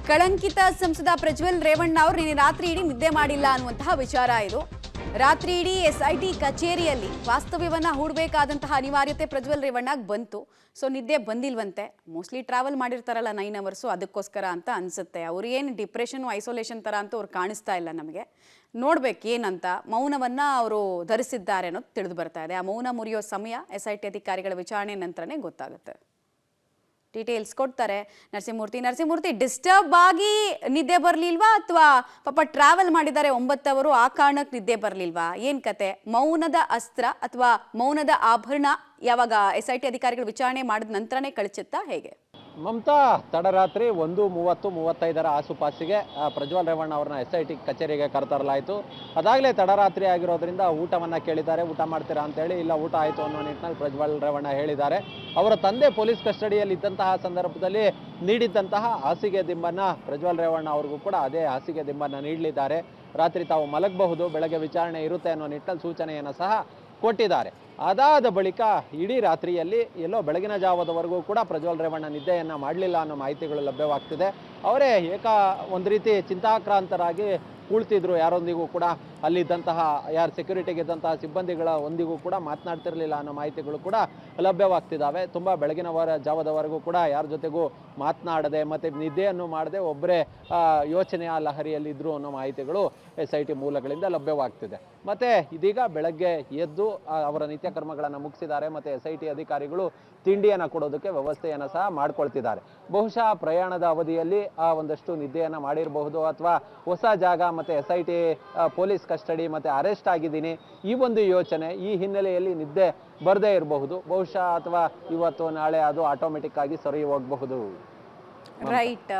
ಕಳಂಕಿತ ಸಂಸದ ಪ್ರಜ್ವಲ್ ರೇವಣ್ಣ ಅವರು ನಿನ್ನೆ ರಾತ್ರಿ ಇಡೀ ನಿದ್ದೆ ಮಾಡಿಲ್ಲ ಅನ್ನುವಂತಹ ವಿಚಾರ ಇದು. ರಾತ್ರಿ ಇಡೀ ಎಸ್ಐಟಿ ಕಚೇರಿಯಲ್ಲಿ ವಾಸ್ತವ್ಯವನ್ನ ಹೂಡಬೇಕಾದಂತಹ ಅನಿವಾರ್ಯತೆ ಪ್ರಜ್ವಲ್ ರೇವಣ್ಣಗೆ ಬಂತು. ಸೊ ನಿದ್ದೆ ಬಂದಿಲ್ವಂತೆ. ಮೋಸ್ಟ್ಲಿ ಟ್ರಾವೆಲ್ ಮಾಡಿರ್ತಾರಲ್ಲ 9 ಅವರ್ಸು, ಅದಕ್ಕೋಸ್ಕರ ಅಂತ ಅನ್ಸುತ್ತೆ. ಅವ್ರು ಏನು ಡಿಪ್ರೆಷನ್ ಐಸೋಲೇಷನ್ ತರ ಅಂತ ಅವ್ರು ಕಾಣಿಸ್ತಾ ಇಲ್ಲ ನಮಗೆ. ನೋಡ್ಬೇಕು ಏನಂತ. ಮೌನವನ್ನ ಅವರು ಧರಿಸಿದ್ದಾರೆ ಅನ್ನೋದು ತಿಳಿದು ಬರ್ತಾ ಇದೆ. ಆ ಮೌನ ಮುರಿಯೋ ಸಮಯ ಎಸ್ಐಟಿ ಅಧಿಕಾರಿಗಳ ವಿಚಾರಣೆ ನಂತರನೇ ಗೊತ್ತಾಗುತ್ತೆ. ಡೀಟೇಲ್ಸ್ ಕೊಡ್ತಾರೆ ನರಸಿಂಹಮೂರ್ತಿ. ಡಿಸ್ಟರ್ಬ್ ಆಗಿ ನಿದ್ದೆ ಬರಲಿಲ್ವಾ ಅಥವಾ ಪಾಪ ಟ್ರಾವೆಲ್ ಮಾಡಿದ್ದಾರೆ 9 ಅವರು, ಆ ಕಾರಣಕ್ಕೆ ನಿದ್ದೆ ಬರಲಿಲ್ವಾ? ಏನ್ ಕತೆ? ಮೌನದ ಅಸ್ತ್ರ ಅಥವಾ ಮೌನದ ಆಭರಣ ಯಾವಾಗ ಎಸ್ಐಟಿ ಅಧಿಕಾರಿಗಳು ವಿಚಾರಣೆ ಮಾಡಿದ ನಂತರನೇ ಕಳಿಸುತ್ತಾ ಹೇಗೆ? ಮಮತಾ, ತಡರಾತ್ರಿ 1:30-1:35 ಆಸುಪಾಸಿಗೆ ಪ್ರಜ್ವಲ್ ರೇವಣ್ಣ ಅವ್ರನ್ನ ಎಸ್ಐಟಿ ಕಚೇರಿಗೆ ಕರೆತರಲಾಯಿತು. ಅದಾಗಲೇ ತಡರಾತ್ರಿ ಆಗಿರೋದ್ರಿಂದ ಊಟವನ್ನು ಕೇಳಿದ್ದಾರೆ. ಊಟ ಮಾಡ್ತೀರಾ ಅಂತೇಳಿ, ಇಲ್ಲ ಊಟ ಆಯಿತು ಅನ್ನೋ ನಿಟ್ಟಿನಲ್ಲಿ ಪ್ರಜ್ವಲ್ ರೇವಣ್ಣ ಹೇಳಿದ್ದಾರೆ. ಅವರ ತಂದೆ ಪೊಲೀಸ್ ಕಸ್ಟಡಿಯಲ್ಲಿ ಇದ್ದಂತಹ ಸಂದರ್ಭದಲ್ಲಿ ನೀಡಿದ್ದಂತಹ ಹಾಸಿಗೆ ದಿಂಬನ್ನು ಪ್ರಜ್ವಲ್ ರೇವಣ್ಣ ಅವ್ರಿಗೂ ಕೂಡ ಅದೇ ಹಾಸಿಗೆ ದಿಂಬನ್ನು ನೀಡಲಿದ್ದಾರೆ. ರಾತ್ರಿ ತಾವು ಮಲಗಬಹುದು, ಬೆಳಗ್ಗೆ ವಿಚಾರಣೆ ಇರುತ್ತೆ ಅನ್ನೋ ನಿಟ್ಟಿನಲ್ಲಿ ಸೂಚನೆಯನ್ನು ಸಹ ಕೊಟ್ಟಿದ್ದಾರೆ. ಅದಾದ ಬಳಿಕ ಇಡೀ ರಾತ್ರಿಯಲ್ಲಿ ಎಲ್ಲೋ ಬೆಳಗಿನ ಜಾವದವರೆಗೂ ಕೂಡ ಪ್ರಜ್ವಲ್ ರೇವಣ್ಣ ನಿದ್ದೆಯನ್ನು ಮಾಡಲಿಲ್ಲ ಅನ್ನೋ ಮಾಹಿತಿಗಳು ಲಭ್ಯವಾಗ್ತಿದೆ. ಅವರೇ ಒಂದು ರೀತಿ ಚಿಂತಾಕ್ರಾಂತರಾಗಿ ಕುಳಿತಿದ್ರು. ಯಾರೊಂದಿಗೂ ಕೂಡ ಅಲ್ಲಿದ್ದಂತಹ ಸೆಕ್ಯೂರಿಟಿಗೆ ಇದ್ದಂತಹ ಸಿಬ್ಬಂದಿಗಳ ಒಂದಿಗೂ ಕೂಡ ಮಾತನಾಡ್ತಿರ್ಲಿಲ್ಲ ಅನ್ನೋ ಮಾಹಿತಿಗಳು ಕೂಡ ಲಭ್ಯವಾಗ್ತಿದ್ದಾವೆ. ತುಂಬ ಬೆಳಗಿನ ಜಾವದವರೆಗೂ ಕೂಡ ಯಾರ ಜೊತೆಗೂ ಮಾತನಾಡದೆ ಮತ್ತು ನಿದ್ದೆಯನ್ನು ಮಾಡದೆ ಒಬ್ಬರೇ ಯೋಚನೆಯ ಲಹರಿಯಲ್ಲಿದ್ದರು ಅನ್ನೋ ಮಾಹಿತಿಗಳು SIT ಮೂಲಗಳಿಂದ ಲಭ್ಯವಾಗ್ತಿದೆ. ಮತ್ತು ಇದೀಗ ಬೆಳಗ್ಗೆ ಎದ್ದು ಅವರ ನಿತ್ಯ ಕರ್ಮಗಳನ್ನು ಮುಗಿಸಿದ್ದಾರೆ. ಮತ್ತು SIT ಅಧಿಕಾರಿಗಳು ತಿಂಡಿಯನ್ನು ಕೊಡೋದಕ್ಕೆ ವ್ಯವಸ್ಥೆಯನ್ನು ಸಹ ಮಾಡ್ಕೊಳ್ತಿದ್ದಾರೆ. ಬಹುಶಃ ಪ್ರಯಾಣದ ಅವಧಿಯಲ್ಲಿ ಒಂದಷ್ಟು ನಿದ್ದೆಯನ್ನು ಮಾಡಿರಬಹುದು, ಅಥವಾ ಹೊಸ ಜಾಗ ಮತ್ತು SIT ಪೊಲೀಸ್ ಕಸ್ಟಡಿ ಮತ್ತು ಅರೆಸ್ಟ್ ಆಗಿದ್ದೀನಿ, ಈ ಒಂದು ಯೋಚನೆ, ಈ ಹಿನ್ನೆಲೆಯಲ್ಲಿ ನಿದ್ದೆ ಬರದೇ ಇರಬಹುದು ಬಹುಶಃ, ಅಥವಾ ಇವತ್ತು ನಾಳೆ ಅದು ಆಟೋಮೆಟಿಕ್ ಆಗಿ ಸರಿ ಹೋಗಬಹುದು. ರೈಟ್.